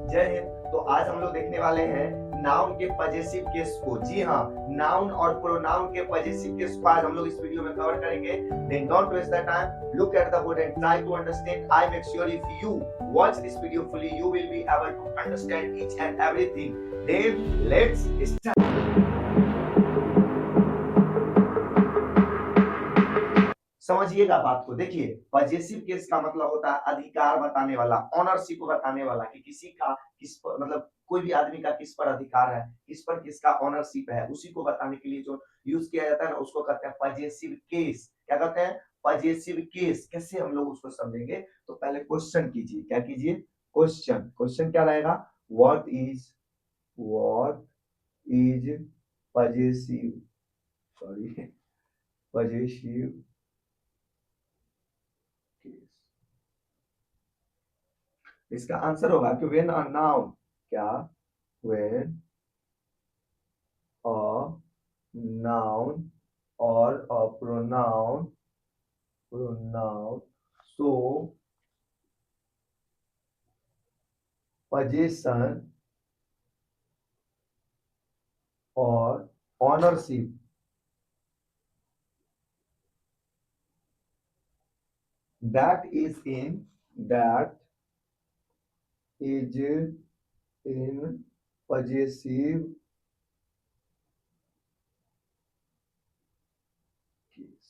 जय हिंद। तो आज हम लोग देखने वाले हैं नाउन के पजेसिव केस को। जी हाँ, नाउन और प्रोनाउन के पजेसिव केस को आज हम लोग इस वीडियो में कवर करेंगे। Then don't waste the time. Look at the board and try to understand. I make sure if you watch this video fully, you will be able to understand each and everything. Then let's start. समझिएगा बात को। देखिए, possessive case का मतलब होता है अधिकार बताने वाला, ऑनरशिप बताने वाला कि किसी का किस पर, मतलब कोई भी आदमी का किस पर अधिकार है, किस पर किसका ऑनरशिप है, उसी को बताने के लिए जो यूज किया जाता है ना, उसको कहते हैं पजेसिव केस। क्या कहते हैं? Possessive case. कैसे हम लोग उसको समझेंगे? तो पहले क्वेश्चन कीजिए। क्या कीजिए? क्वेश्चन। क्वेश्चन क्या रहेगा? What is possessive, sorry, possessive case. इसका आंसर होगा कि व्हेन अ नाउन, क्या? व्हेन अ नाउन और अ प्रोनाउन शो possession और ownership that is in possessive case।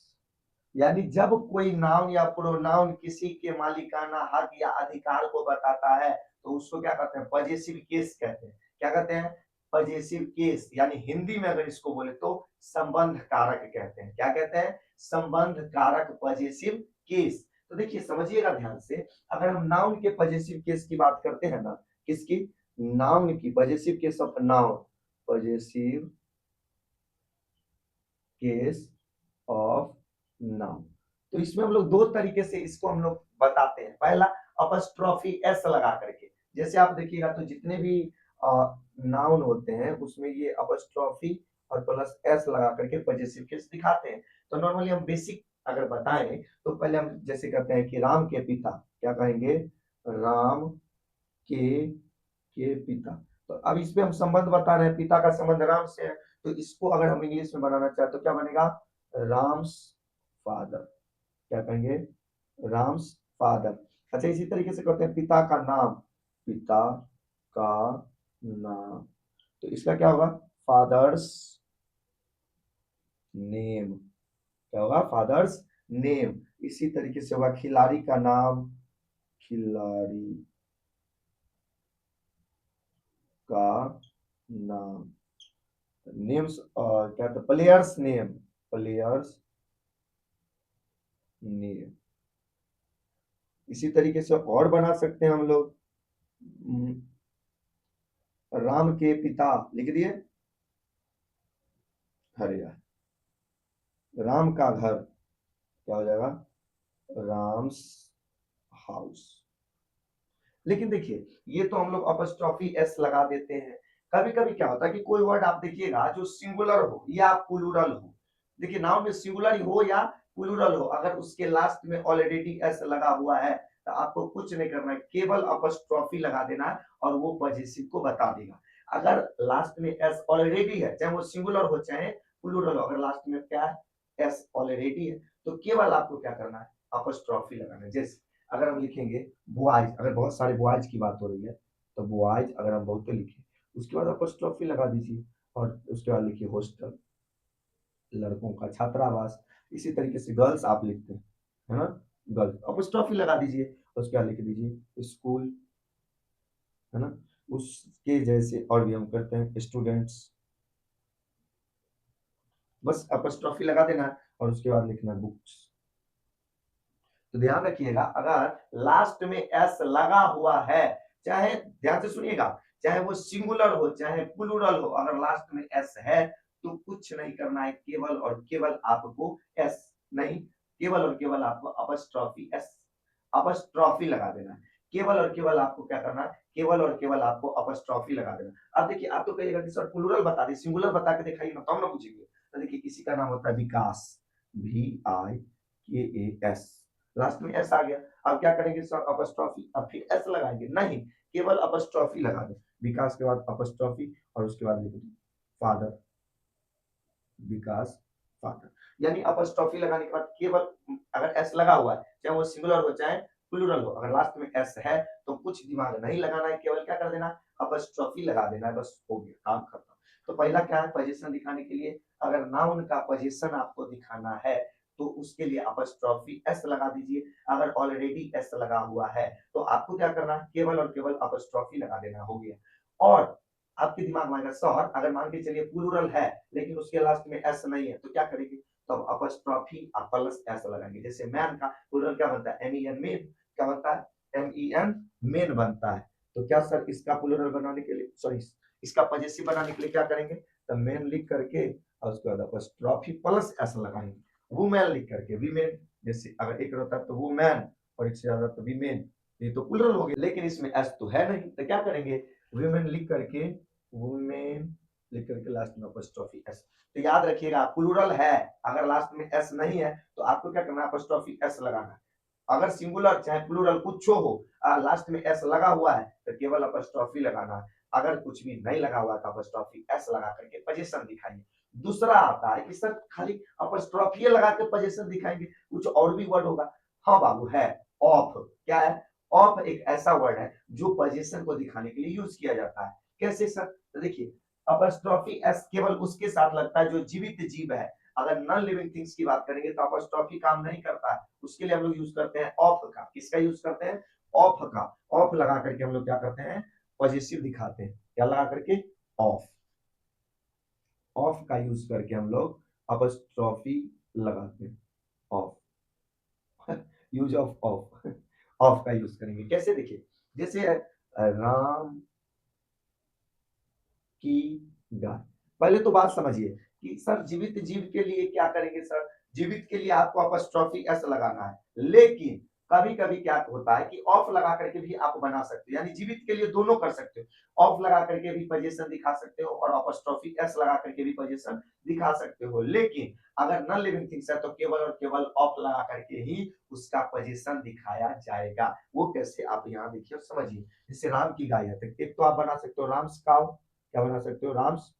यानी जब कोई नाउन या प्रोनाउन किसी के मालिकाना हक या अधिकार को बताता है तो उसको क्या कहते हैं? पजेसिव केस कहते हैं। क्या कहते हैं? Possessive case. यानी हिंदी में अगर इसको बोले तो संबंध कारक कहते हैं। क्या कहते हैं? संबंध कारक पजेसिव केस। तो देखिए, समझिएगा ध्यान से। अगर हम नाउन के पजेसिव केस की बात करते हैं ना, किसकी? नाउन की। Possessive case of noun, possessive case of noun. तो इसमें हम लोग दो तरीके से इसको हम लोग बताते हैं। पहला, अपस्ट्रॉफी एस लगा करके। जैसे आप देखिएगा तो जितने भी नाउन होते हैं उसमें ये अपस्ट्रॉफी और प्लस एस लगा करके पजेसिव केस दिखाते हैं। तो नॉर्मली हम बेसिक अगर बताएं तो पहले हम जैसे कहते हैं कि राम के पिता, क्या कहेंगे? राम के पिता। तो अब इसमें हम संबंध बता रहे हैं, पिता का संबंध राम से है। तो इसको अगर हम इंग्लिश में बनाना चाहे तो क्या बनेगा? राम्स फादर। क्या कहेंगे? राम्स फादर। अच्छा, इसी तरीके से कहते हैं पिता का नाम, पिता का नाम। तो इसका क्या होगा? Father's name. क्या होगा? Father's name. इसी तरीके से होगा खिलाड़ी का नाम, खिलाड़ी का नाम। नेम्स, क्या था? Players name, players name. इसी तरीके से और बना सकते हैं हम लोग। राम के पिता लिख दिए, हरिया। राम का घर, क्या हो जाएगा? राम्स हाउस। लेकिन देखिए, ये तो हम लोग अपस्ट्रॉफी एस लगा देते हैं। कभी कभी क्या होता है कि कोई वर्ड आप देखिएगा जो सिंगुलर हो या प्लूरल हो। देखिए, नाउन में सिंगुलर ही हो या प्लूरल हो, अगर उसके लास्ट में ऑलरेडी एस लगा हुआ है तो आपको कुछ नहीं करना है, केवल अपस्ट्रॉफी लगा देना है और वो पजेसिव को बता देगा। अगर लास्ट में एस ऑलरेडी है, चाहे वो सिंगुलर हो चाहे प्लूरल हो, अगर लास्ट में क्या है? एस ऑलरेडी है, तो केवल आपको क्या करना है? अपस्ट्रॉफी लगाना है। जैसे अगर हम लिखेंगे बॉयज, अगर बहुत सारे बॉयज की बात हो रही है तो बॉयज अगर हम बहुत लिखे, उसके बाद अपॉस्ट्रोफी लगा दीजिए और उसके बाद लिखिए हॉस्टल, लड़कों का छात्रावास। इसी तरीके से गर्ल्स आप लिखते हैं, है ना? गर्ल्स अपॉस्ट्रोफी लगा दीजिए, उसके बाद लिख दीजिए स्कूल, है ना? उसके जैसे और भी हम करते हैं स्टूडेंट्स। बस अपॉस्ट्रोफी लगा देना है और उसके बाद लिखना है बुक्स। तो ध्यान रखिएगा, अगर लास्ट में एस लगा हुआ है, चाहे ध्यान से सुनिएगा, चाहे वो सिंगुलर हो चाहे प्लूरल हो, अगर लास्ट में एस है तो कुछ नहीं करना है, केवल और केवल आपको एस नहीं, केवल और केवल आपको अपस्ट्रॉफी एस, अपस्ट्रॉफी लगा देना है। केवल और केवल आपको क्या करना है? केवल और केवल आपको अपस्ट्रॉफी लगा देना। अब देखिए, आप तो कहिएगा कि सर प्लूरल बता दी, सिंगुलर बता के दिखाइए ना, तो हम ना पूछेंगे। तो देखिए, किसी का नाम होता है विकास, VIKAS, लास्ट में एस आ गया। अब क्या करेंगे सर? अपस्ट्रॉफी, अब फिर एस लगाएंगे? नहीं, केवल अपस्ट्रॉफी लगा दो, विकास के बाद अपस्ट्रॉफी और उसके बाद लिख दो फादर, विकास फादर। यानी अपस्ट्रॉफी लगाने के बाद केवल अगर एस लगा हुआ है, चाहे वो सिंगुलर हो चाहे प्लूरल हो, अगर लास्ट में एस है तो कुछ दिमाग नहीं लगाना है, केवल क्या कर देना, अपस्ट्रॉफी लगा देना है, बस हो गया काम खत्म। तो पहला क्या है, पोजीशन दिखाने के लिए अगर नाउन का पोजीशन आपको दिखाना है तो उसके लिए अपस्ट्रॉफी एस लगा दीजिए। अगर ऑलरेडी एस लगा हुआ है तो आपको क्या करना है, केवल और केवल अपस्ट्रॉफी लगा देना, हो गया। और आपके दिमाग में आएगा सर अगर मान के चलिए प्लूरल है लेकिन उसके लास्ट में एस नहीं है तो क्या करेंगे, तो अपस्ट्रॉफी प्लस एस लगाएंगे। जैसे मैन का प्लूरल क्या बनता है, एम-ई-एन, मेन क्या बनता है, एम-ई-एन, मेन बनता है। तो क्या सर इसका प्लूरल बनाने के लिए, सॉरी इसका पॉजेसिव बनाने के लिए क्या करेंगे, तो मेन लिख करके और उसके बाद अपस्ट्रॉफी प्लस एस लगाएंगे। वुमेन लिख करके वीमेन, जैसे अगर एक रहता तो वुमेन और एक से ज्यादा तो वीमेन, ये तो प्लूरल हो गया, लेकिन इसमें एस तो है नहीं तो क्या करेंगे, वुमेन लिख करके, वुमेन लिख करके लास्ट में अपस्ट्रॉफी एस। तो याद रखिएगा प्लूरल है, अगर लास्ट में एस नहीं है तो आपको क्या करना है, अपस्ट्रॉफी एस लगाना है। अगर सिंगुलर चाहे प्लूरल कुछ हो लास्ट में एस लगा हुआ है तो केवल अपस्ट्रॉफी लगाना है। अगर कुछ भी नहीं लगा हुआ तो अपस्ट्रॉफी एस लगा करके पोजीशन दिखाइए। दूसरा आता है कि सर खाली अपस्ट्रॉफी लगा के पोजीशन दिखाएंगे, कुछ और भी वर्ड होगा। हाँ बाबू है, ऑफ, क्या है, ऑफ एक ऐसा वर्ड है जो पोजीशन को दिखाने के लिए यूज किया जाता है। कैसे सर, तो देखिए अपस्ट्रॉफी एस केवल उसके साथ लगता है जो जीवित जीव है। अगर नॉन लिविंग थिंग्स की बात करेंगे तो अपस्ट्रॉफी काम नहीं करता है, उसके लिए हम लोग यूज करते हैं ऑफ का। किसका यूज करते हैं, ऑफ का। ऑफ लगा करके हम लोग क्या करते हैं, पॉजिटिव दिखाते हैं, क्या लगा करके, ऑफ। ऑफ का यूज करके हम लोग अपस्ट्रॉफी लगाते हैं, of use of of of का यूज करेंगे। कैसे, देखिए जैसे राम की गाय। पहले तो बात समझिए कि सर जीवित जीव के लिए क्या करेंगे सर, जीवित के लिए आपको अपस्ट्रॉफी एस लगाना है, लेकिन कभी कभी क्या होता है कि ऑफ लगा करके भी आप बना सकते हो, यानी जीवित के लिए दोनों कर सकते हो, ऑफ लगा करके भी पोजीशन दिखा सकते हो और अपस्ट्रॉफी एस लगा करके भी पोजीशन दिखा सकते हो। लेकिन अगर नॉन लिविंग थिंग्स है तो केवल और केवल ऑफ लगा करके ही उसका पोजीशन दिखाया जाएगा। वो कैसे, आप यहाँ देखिए और समझिए। जैसे राम की गाय है, तो एक तो आप बना सकते हो राम्स काउ, क्या बना सकते हो, राम्स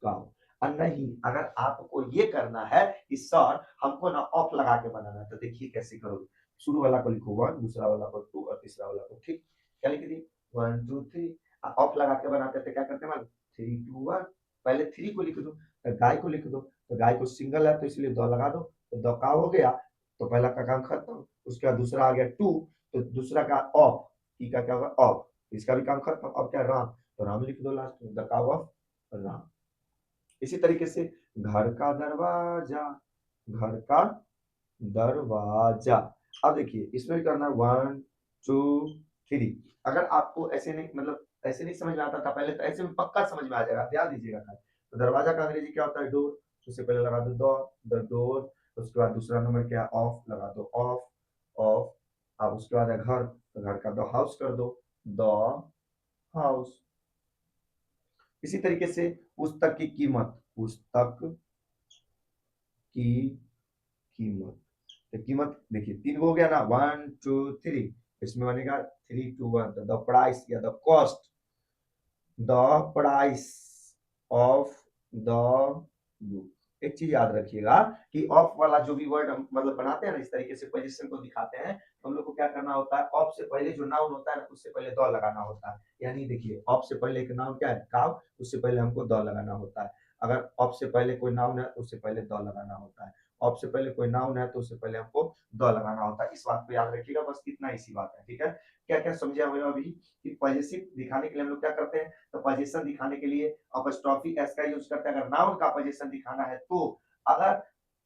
काउ। और नहीं अगर आपको ये करना है कि सर हमको ना ऑफ लगा के बनाना है, तो देखिए कैसे करोगे। शुरू वाला को लिखो वन, दूसरा वाला को टू और तीसरा वाला को थ्री। क्या लिख दिए, वन टू थ्री। ऑफ लगा के बनाते थे क्या करते हैं, थ्री टू वन। पहले थ्री को लिख दो, तो गाय को लिख दो, तो गाय को सिंगल है तो इसलिए दो लगा दो, तो दो का हो गया, तो पहला का काम खत्म। उसके बाद दूसरा आ गया टू, तो दूसरा का ऑफ, की का क्या होगा ऑफ, इसका भी काम खत्म। अब क्या, राम, तो राम लिख दो लास्ट में, द काउ ऑफ राम। इसी तरीके से घर का दरवाजा, घर का दरवाजा। अब देखिए इसमें भी करना वन टू थ्री। अगर आपको ऐसे नहीं, मतलब ऐसे नहीं समझ में आता था पहले, तो ऐसे में पक्का समझ में आ जाएगा, ध्यान दीजिएगा। तो दरवाजा का अंग्रेजी क्या होता है, डोर। उससे पहले लगा दो द डोर। उसके बाद दूसरा नंबर क्या, ऑफ लगा दो, ऑफ ऑफ। अब उसके बाद है घर, तो घर का द हाउस कर दो, द हाउस। इसी तरीके से पुस्तक की कीमत, पुस्तक की कीमत। तो कीमत देखिए तीन हो गया ना, वन टू थ्री, इसमें बनेगा थ्री टू वन, तो द प्राइस या the cost, the price of the book. एक चीज याद रखिएगा कि ऑफ वाला जो भी वर्ड हम मतलब बनाते हैं ना, इस तरीके से पोजीशन को दिखाते हैं, तो हम लोग को क्या करना होता है, ऑफ से पहले जो नाउन होता है उससे पहले द लगाना होता है। यानी देखिए ऑफ से पहले एक नाउन क्या है, काव, उससे पहले हमको द लगाना होता है। अगर ऑफ से पहले कोई नाउन है तो उससे पहले द लगाना होता है। ऑफ से पहले कोई नाउन है तो उससे पहले हमको द लगाना होता है। इस बात को याद रखिएगा, बस इतना इसी बात है, ठीक है। क्या क्या समझे अभी कि पॉजिटिव दिखाने के लिए हम लोग क्या करते हैं, तो पोजीशन दिखाने के लिए अपस्ट्रॉफी एस का यूज करते हैं। अगर नाउन का पोजीशन दिखाना है तो, अगर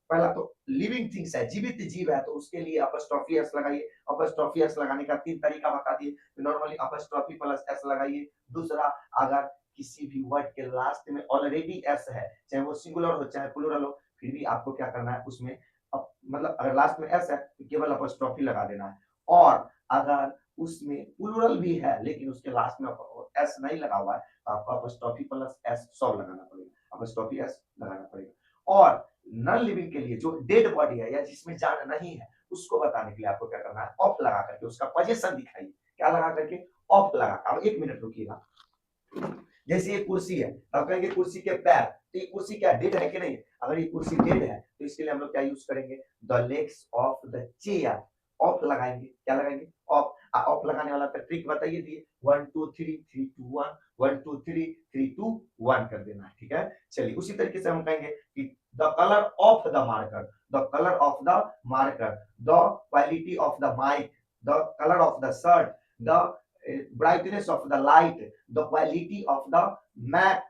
पहला तो लिविंग थिंग्स है, जीवित जीव है, तो उसके लिए अपस्ट्रॉफी एस लगाइए। अपस्ट्रॉफी एस लगाने का तीन तरीका बता दिए, नॉर्मली अपस्ट्रॉफी प्लस एस लगाइए। दूसरा, अगर किसी भी वर्ड के लास्ट में ऑलरेडी एस है, चाहे वो सिंगुलर हो चाहे प्लूरल हो, फिर भी आपको क्या करना है उसमें मतलब अगर लास्ट में एस है तो केवल अपस्ट्रॉफी लगा देना है। और अगर उसमें प्लूरल भी है लेकिन उसके लास्ट में एस नहीं लगा हुआ है, तो आपको अपस्ट्रॉफी प्लस एस सब लगाना पड़ेगा, अपस्ट्रॉफी एस लगाना पड़ेगा। और नॉन लिविंग के लिए जो डेड बॉडी है या जिसमें जान नहीं है, उसको बताने के लिए आपको क्या करना है, ऑफ लगा करके उसका पोजीशन दिखाइए। क्या लगा करके, ऑफ लगा, अब 1 मिनट रुकिएगा। जैसे ये कुर्सी है, अब कहेंगे कुर्सी के पैर, तो ये कुर्सी क्या डेड है कि नहीं? अगर ये कुर्सी डेड है तो इसके लिए हम लोग क्या यूज करेंगे? The legs of the chair, of लगाएंगे। क्या लगाएंगे? ऑफ। ऑफ लगाने वाला ट्रिक बताइए दिए, 1 2 3 3 2 1, 1 2 3 3 2 1 कर देना है, ठीक है। चलिए उसी तरीके से हम कहेंगे कि the colour of the marker, the colour of the marker, the quality of the mic, the colour of the shirt, the brightness of the light, the quality of the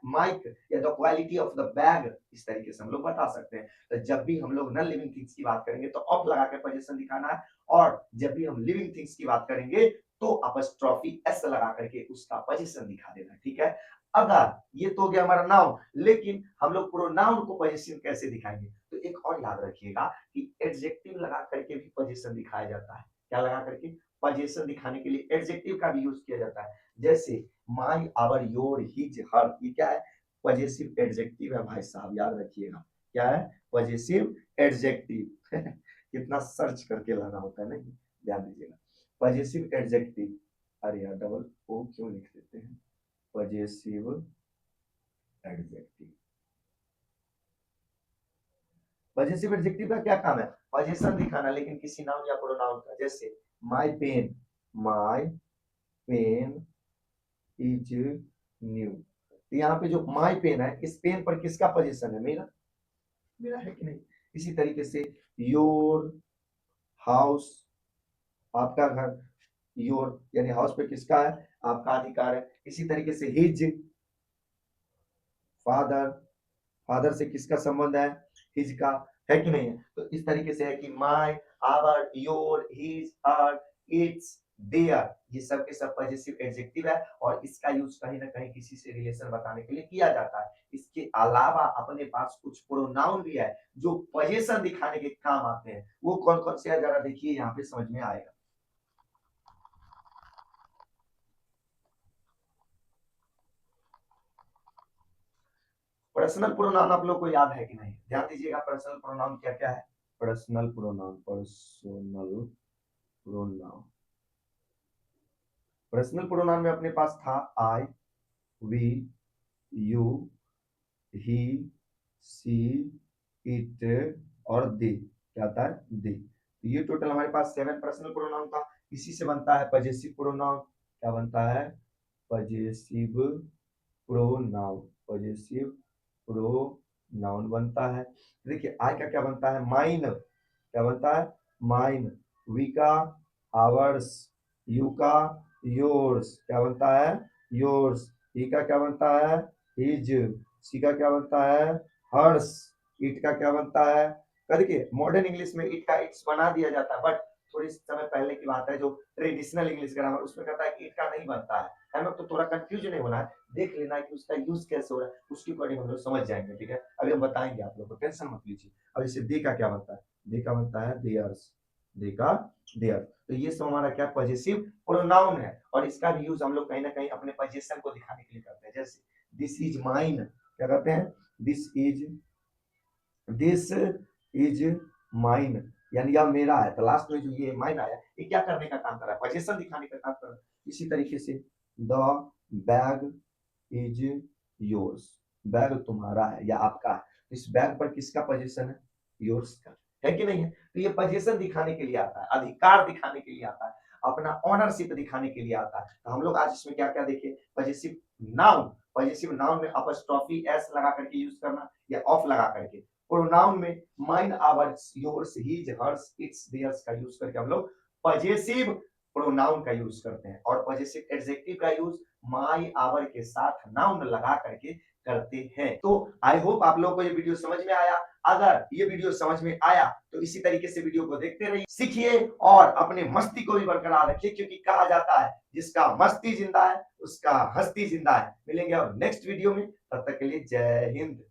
mic या the quality of the bag, इस तरीके से हम लोग बता सकते हैं। तो जब भी हम लोग नॉन लिविंग थिंग्स की बात करेंगे तो ऑफ लगा के पोजीशन दिखाना है, और जब भी हम लिविंग थिंग्स की बात करेंगे तो अपस्ट्रॉफी एस लगा करके उसका पोजीशन दिखा देना, ठीक है। अगर ये तो हो गया हमारा नाउन, लेकिन हम लोग प्रोनाउन को पोजीशन कैसे दिखाएंगे? तो एक और याद रखिएगा कि एडजेक्टिव लगा करके भी पोजीशन दिखाया जाता है। क्या लगा करके? पोजीशन दिखाने के लिए एडजेक्टिव का भी यूज किया जाता है। जैसे माई, आवर, योर, हिज, हर, ये क्या है? पॉजिटिव एडजेक्टिव है भाई साहब, याद रखिएगा। क्या है? Positive adjective. कितना सर्च करके लाना होता है, नहीं ध्यान दीजिएगा। पॉजिटिव एडजेक्टिव, अरे यार डबल ओ क्यों लिख देते हैं? पॉजिटिव एडजेक्टिव, पॉजिटिव एडजेक्टिव का क्या काम है? पोजीशन दिखाना, लेकिन किसी नाउन या प्रोनाउन का। जैसे my pen, my pen is new, तो यहाँ पे जो माई पेन है, इस पेन पर किसका पोजीशन है? मेरा, मेरा है कि नहीं? इसी तरीके से योर हाउस, आपका घर, योर यानी हाउस पे किसका है? आपका अधिकार है। इसी तरीके से हिज, फादर, फादर से किसका संबंध है? हिज का, है कि नहीं है? तो इस तरीके से है कि my, our, your, his, her, its, their, ये सब के सब पॉजिटिव एडजेक्टिव है, और इसका यूज कहीं ना कहीं किसी से रिलेशन बताने के लिए किया जाता है। इसके अलावा अपने पास कुछ प्रोनाउन भी है जो पोजीशन दिखाने के काम आते हैं। वो कौन कौन से है जरा देखिए, यहाँ पे समझ में आएगा। पर्सनल प्रोनाउन आप लोग को याद है कि नहीं? ध्यान दीजिएगा, पर्सनल प्रोनाउन क्या क्या है? Personal pronoun, personal pronoun, personal pronoun में अपने पास था I, we, you, he, she, it और दे। क्या था? दे। तो ये टोटल हमारे पास 7 पर्सनल प्रोनाउन था। इसी से बनता है पजेसिव प्रोनाउन। क्या बनता है? पजेसिव प्रोनाउन, पजेसिव प्रोनाउन बनता है। देखिए आई का क्या बनता है? माइन। क्या बनता है? माइन। वी का आवर्स, यू का योर्स, क्या बनता है? योर्स। ही का क्या बनता है? हिज। सी का क्या बनता है? हर्स। इट का क्या बनता है? देखिए मॉडर्न इंग्लिश में इट का इट्स बना दिया जाता है, बट थोड़ी समय पहले की बात है, जो ट्रेडिशनल इंग्लिश ग्रामर उसमें कहता है कि इट का नहीं बनता है ना। तो थोड़ा कंफ्यूजन नहीं होना है, देख लेना है कि उसका यूज कैसे हो रहा है, उसके अकॉर्डिंग हम लोग समझ जाएंगे, ठीक है। अभी हम बताएंगे आप लोग को, टेंशन मत लीजिए। अब इसे दे का क्या बनता है? दे का बनता है देयर्स, दे का देयर। तो ये सब हमारा क्या? पॉजिटिव प्रोनाउन है, और इसका भी यूज हम लोग कहीं ना कहीं अपने पोजीशन को दिखाने के लिए करते हैं। जैसे दिस इज माइन, क्या कहते हैं? दिस इज माइन, यानी यह मेरा है। तो लास्ट में जो ये माइन आया, ये क्या करने का काम कर रहा है? पोजीशन दिखाने का काम कर रहा है। इसी तरीके से the bag is yours, bag तुम्हारा है या आपका है। इस बैग पर किसका पोजीशन है? योर्स का, है कि नहीं है? तो ये पोजीशन दिखाने के लिए आता है, अधिकार दिखाने के लिए आता है, अपना ऑनरशिप दिखाने के लिए आता है। तो हम लोग आज इसमें क्या क्या देखे? पॉजिटिव नाउन, पॉजिटिव नाउन में अपस्ट्रॉफी एस लगा करके यूज करना या ऑफ लगा करके। प्रोनाउन में mine, ours, yours, his, hers, its, theirs का यूज करके हम लोग पॉजिटिव प्रोनाउन का यूज करते हैं, और पॉजिटिव एडजेक्टिव का यूज माई, आवर के साथ नाउन लगा करके करते हैं। तो आई होप आप लोगों को ये वीडियो समझ में आया। अगर ये वीडियो समझ में आया तो इसी तरीके से वीडियो को देखते रहिए, सीखिए और अपने मस्ती को भी बरकरार रखिए, क्योंकि कहा जाता है जिसका मस्ती जिंदा है उसका हस्ती जिंदा है। मिलेंगे और नेक्स्ट वीडियो में, तब तक के लिए जय हिंद।